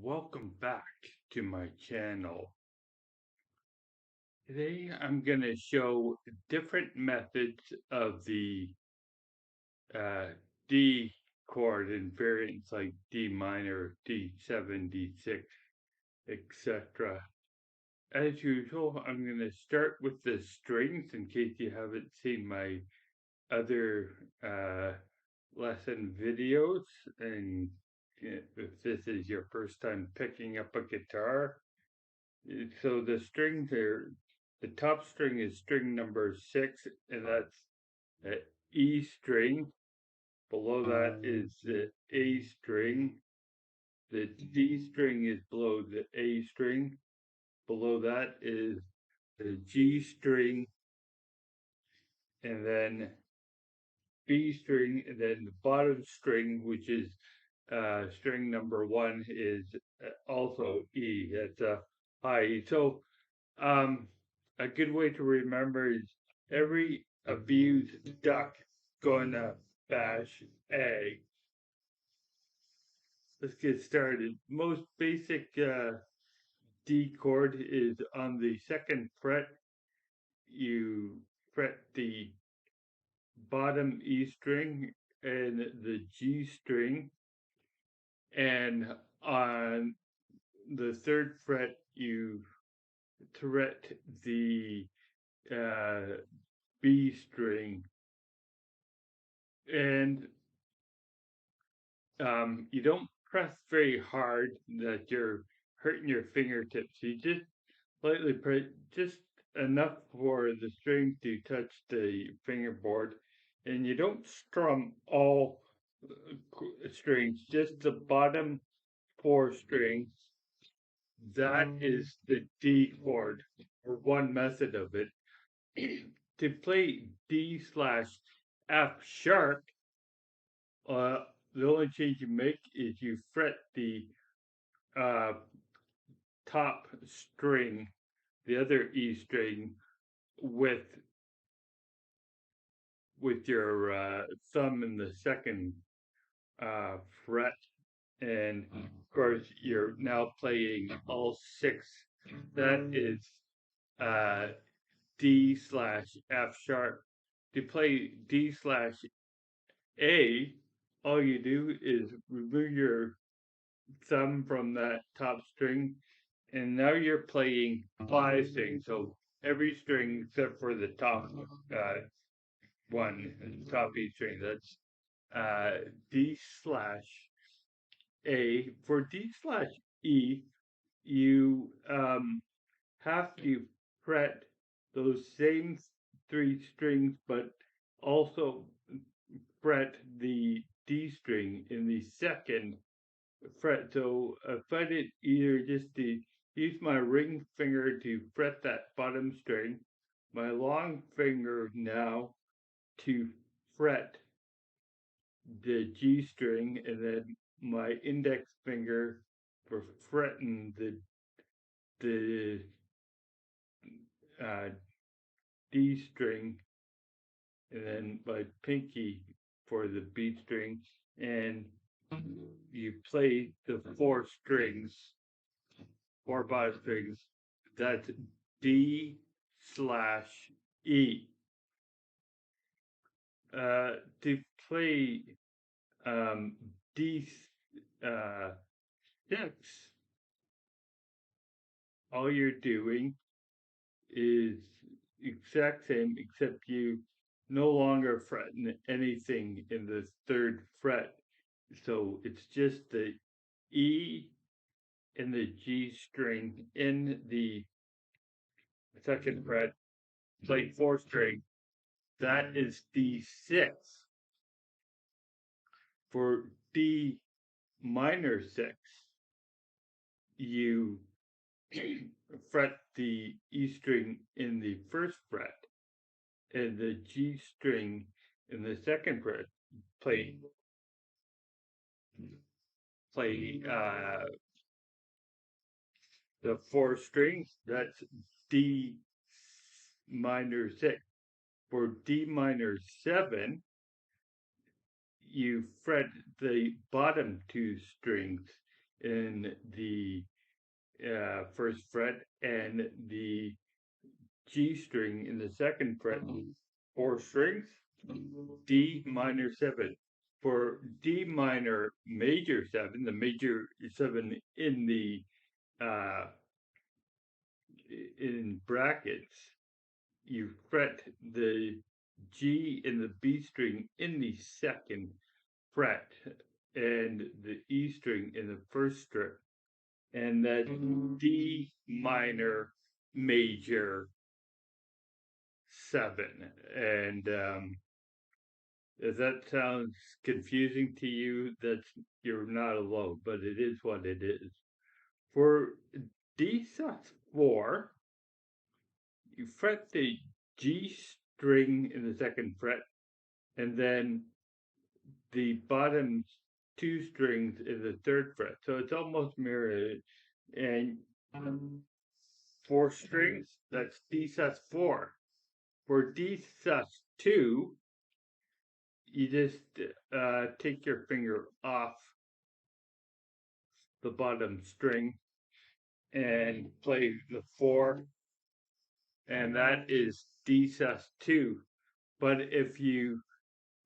Welcome back to my channel. Today I'm going to show different methods of the uh, D chord in variants like D minor, D7, D6, etc. As usual, I'm going to start with the strings in case you haven't seen my other lesson videos, and if this is your first time picking up a guitar. So the strings are, the top string is string number 6, and that's an E string. Below that is the A string. The D string is below the A string. Below that is the G string, and then B string, and then the bottom string, which is string number 1, is also E. That's a high E. So a good way to remember is every abused duck gonna bash A. Let's get started. Most basic D chord is on the 2nd fret. You fret the bottom E string and the G string, and on the 3rd fret you fret the B string, and you don't press very hard that you're hurting your fingertips. You just lightly press, just enough for the string to touch the fingerboard, and you don't strum all strings, just the bottom 4 strings. That is the D chord, or one method of it. To play D/F sharp, the only change you make is you fret the top string, the other E string, with your thumb in the 2nd fret, and of course you're now playing all 6. That is D/F sharp. To play D/A, all you do is remove your thumb from that top string, and now you're playing 5 strings. So every string except for the top one, top E string. That's D/A. For D/E, you have to fret those same 3 strings, but also fret the D string in the 2nd fret. So I find it easier just to use my ring finger to fret that bottom string, my long finger now to fret the G string, and then my index finger for fretting the D string, and then my pinky for the B string, and you play the 4 strings, 4 bottom strings. That's D/E. To play D6, all you're doing is exact same, except you no longer fretting anything in the 3rd fret. So it's just the E and the G string in the 2nd fret, play 4 string. That is D6. For D minor 6, you fret the E string in the 1st fret and the G string in the 2nd fret. Play the 4 strings. That's D minor 6. For D minor 7, you fret the bottom 2 strings in the first fret and the G string in the second fret. 4 strings, D minor 7. For D minor major 7, the major 7 in the in brackets, you fret the G and the B string in the second fret and the E string in the first string, and that's D minor major 7. And if that sounds confusing to you, you're not alone, but it is what it is. For D4, you fret the G string in the second fret, and then the bottom 2 strings in the third fret. So it's almost mirrored. And 4 strings, that's D4. For D2, you just take your finger off the bottom string and play the 4, and that is D2. But if you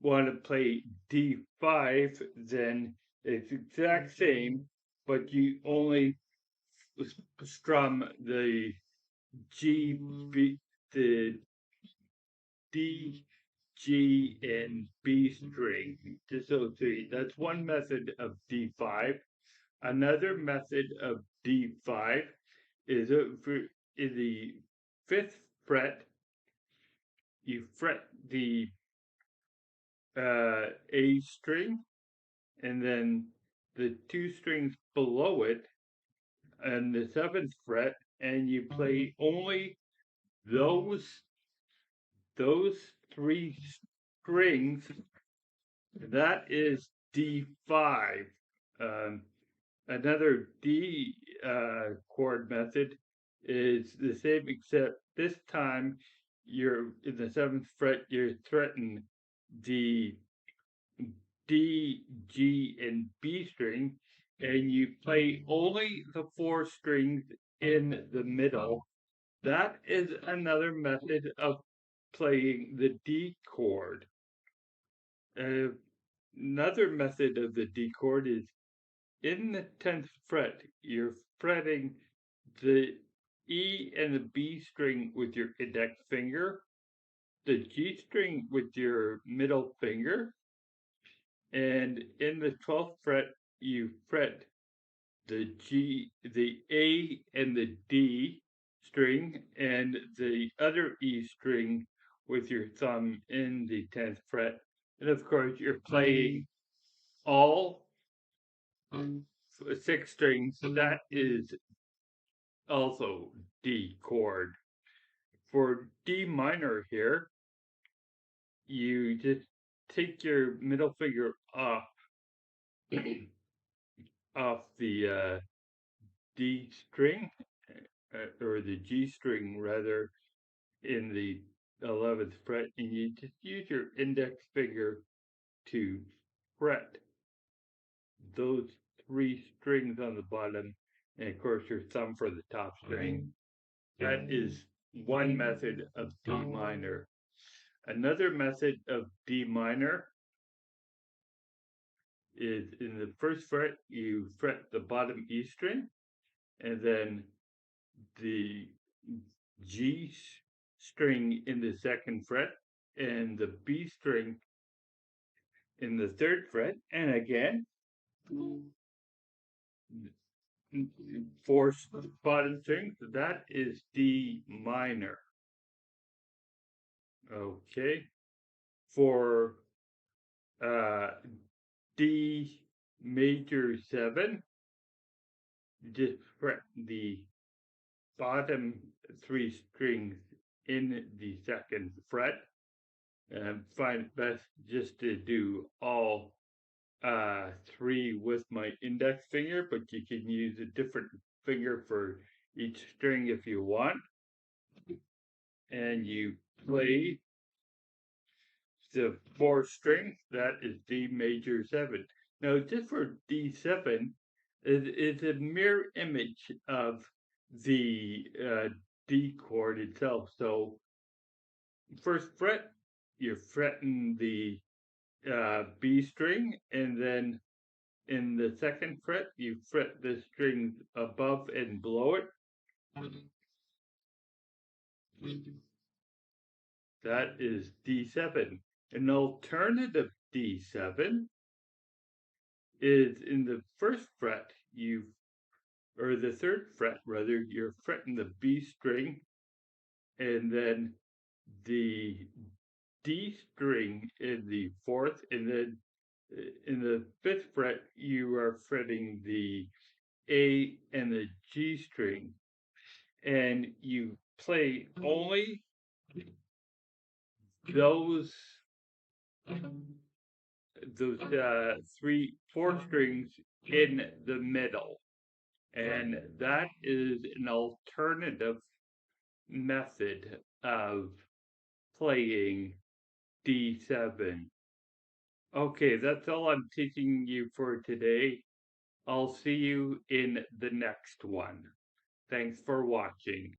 want to play D5, then it's exact same, but you only strum the G, B, the D, G, and B string. So that's one method of D5. Another method of D5 is in the 5th fret, you fret the A string, and then the 2 strings below it, and the 7th fret, and you play only those 3 strings. That is D5. Another D chord method is the same, except this time you're in the 7th fret, you're threatening the D, G, and B string, and you play only the 4 strings in the middle. That is another method of playing the D chord. Another method of the D chord is in the 10th fret, you're fretting the E and the B string with your index finger, the G string with your middle finger, and in the 12th fret, you fret the G, the A and the D string, and the other E string with your thumb in the 10th fret. And of course, you're playing all 6 strings, so that is also D chord. For D minor here, you just take your middle finger off the D string, or the G string rather, in the 11th fret, and you just use your index finger to fret those 3 strings on the bottom, and of course your thumb for the top string. That is one method of D minor. Another method of D minor is in the 1st fret, you fret the bottom E string, and then the G string in the 2nd fret, and the B string in the 3rd fret, and again, 4 bottom strings. That is D minor. Okay. For D major 7, just fret the bottom 3 strings in the 2nd fret, and find it best just to do all 3 with my index finger, but you can use a different finger for each string if you want. And you play the 4 strings, that is D major 7. Now, just for D7, It's a mirror image of the D chord itself. So first fret, you're fretting the B string, and then in the second fret, you fret the string above and below it. That is D7. An alternative D7 is in the first fret, or the third fret rather, you're fretting the B string, and then the D string in the fourth, and then in the fifth fret, you are fretting the A and the G string, and you play only those four strings in the middle, and that is an alternative method of playing D7. Okay, that's all I'm teaching you for today. I'll see you in the next one. Thanks for watching.